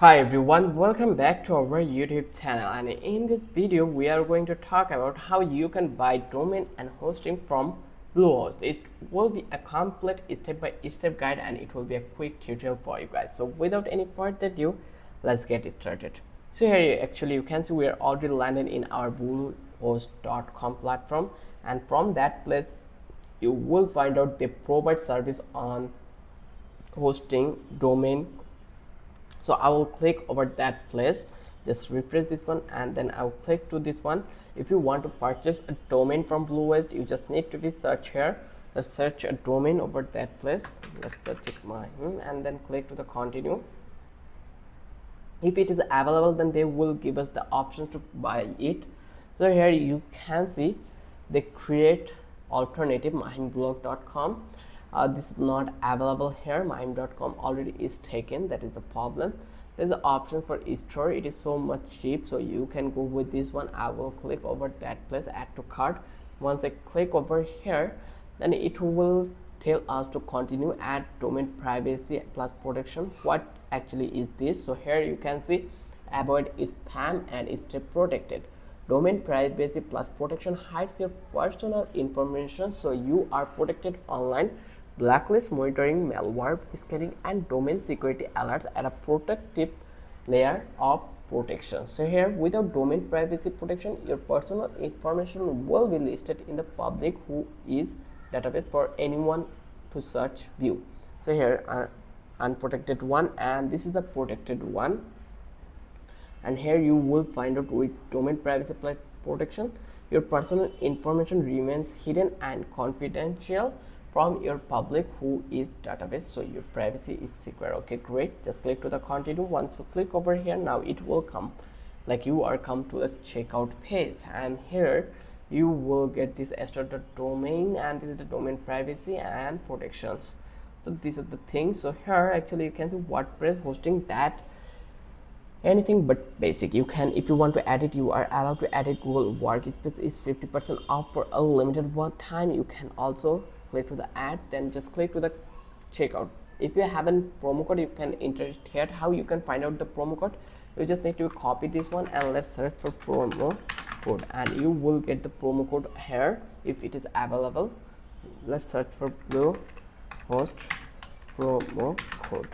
Hi everyone, welcome back to our YouTube channel, and in this video we are going to talk about how you can buy domain and hosting from Bluehost. It will be a complete step-by-step guide and it will be a quick tutorial for you guys. So without any further ado, let's get it started. So here actually you can see we are already landed in our bluehost.com platform, and from that place you will find out they provide service on hosting, domain. So I will click over that place, just refresh this one, and then I'll click to this one. If you want to purchase a domain from Bluehost, you just need to be search here. Let's search a domain over that place. Let's search it mine, and then click to the continue. If it is available, then they will give us the option to buy it. So here you can see they create alternative mindblog.com. This is not available here. Mime.com already is taken. That is the problem. There's the option for store. It is so much cheap, so you can go with this one. I will click over that place, add to cart. Once I click over here, then it will tell us to continue, add domain privacy plus protection. What actually is this? So here you can see avoid spam and stay protected. Domain privacy plus protection hides your personal information, so you are protected online. Blacklist monitoring, malware scanning, and domain security alerts at a protective layer of protection. So here, without domain privacy protection, your personal information will be listed in the public who is database for anyone to search view. So here unprotected one, and this is the protected one. And here you will find out with domain privacy protection, your personal information remains hidden and confidential from your public who is database, so your privacy is secure. Okay, great. Just click to the continue. Once you click over here, now it will come like you are come to a checkout page, and here you will get this started domain, and this is the domain privacy and protections. So these are the things. So here actually you can see WordPress hosting, that anything but basic. You can, if you want to add it, you are allowed to add it. Google Workspace is 50% off for a limited one time. You can also click to the add, then just click to the checkout. If you have a promo code, you can enter it here. How you can find out the promo code? You just need to copy this one, and let's search for promo code, and you will get the promo code here if it is available. Let's search for Bluehost promo code,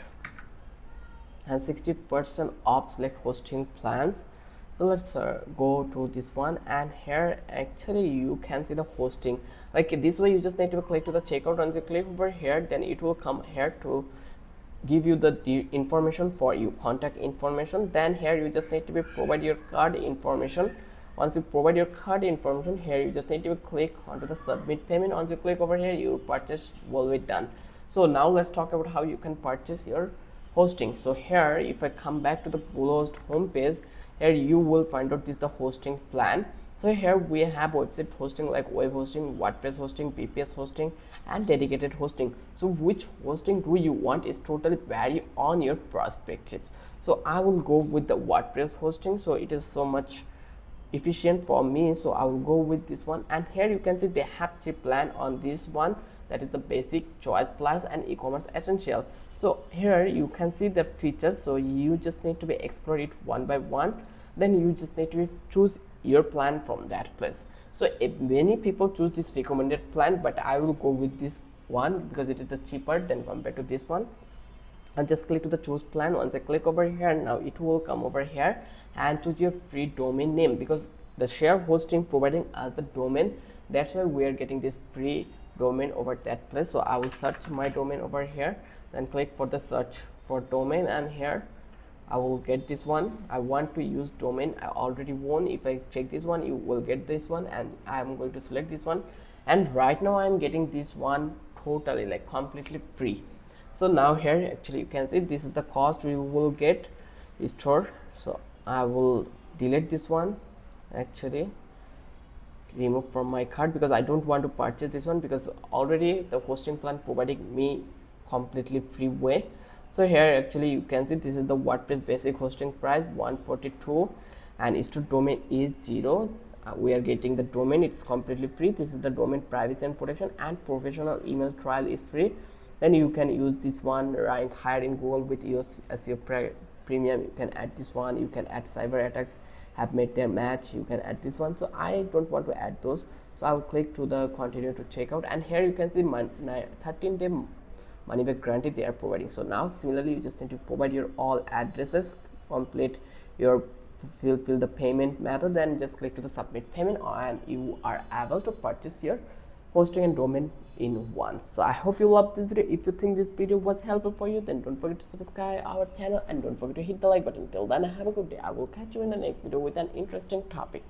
and 60% off select hosting plans. So let's go to this one, and here actually you can see the hosting like this way. You just need to click to the checkout. Once you click over here, then it will come here to give you the information for you, contact information. Then here you just need to be provide your card information. Once you provide your card information, here you just need to click onto the submit payment. Once you click over here, your purchase will be done. So now let's talk about how you can purchase your hosting. So here if I come back to the Bluehost homepage, here you will find out this the hosting plan. So here we have website hosting like web hosting, WordPress hosting, VPS hosting, and dedicated hosting. So which hosting do you want is totally vary on your perspective. So I will go with the WordPress hosting, so it is so much efficient for me, so I will go with this one. And here you can see they have three plan on this one, that is the basic, choice plus, and e-commerce essential. So here you can see the features, so you just need to be explore it one by one, then you just need to choose your plan from that place. So if many people choose this recommended plan, but I will go with this one because it is the cheaper than compared to this one. And just click to the choose plan. Once I click over here, now it will come over here and choose your free domain name, because the share hosting providing us the domain, that's why we are getting this free domain over that place. So I will search my domain over here, then click for the search for domain, and here I will get this one. I want to use domain, I already won. If I check this one, you will get this one, and I am going to select this one, and right now I am getting this one totally like completely free. So now here actually you can see this is the cost we will get store. So I will delete this one, actually remove from my cart, because I don't want to purchase this one, because already the hosting plan providing me completely free way. So here actually you can see this is the WordPress basic hosting price 142, and store domain is 0. We are getting the domain, it's completely free. This is the domain privacy and protection, and professional email trial is free. Then you can use this one, rank higher in Google with yours as your premium, you can add this one. You can add cyber attacks have made their match, you can add this one. So I don't want to add those, so I will click to the continue to checkout, and here you can see 13-day money back guarantee they are providing. So now similarly you just need to provide your all addresses, complete your fill the payment method, then just click to the submit payment, and you are able to purchase your hosting and domain in once. So I hope you love this video. If you think this video was helpful for you, then don't forget to subscribe our channel and don't forget to hit the like button. Till then, have a good day. I will catch you in the next video with an interesting topic.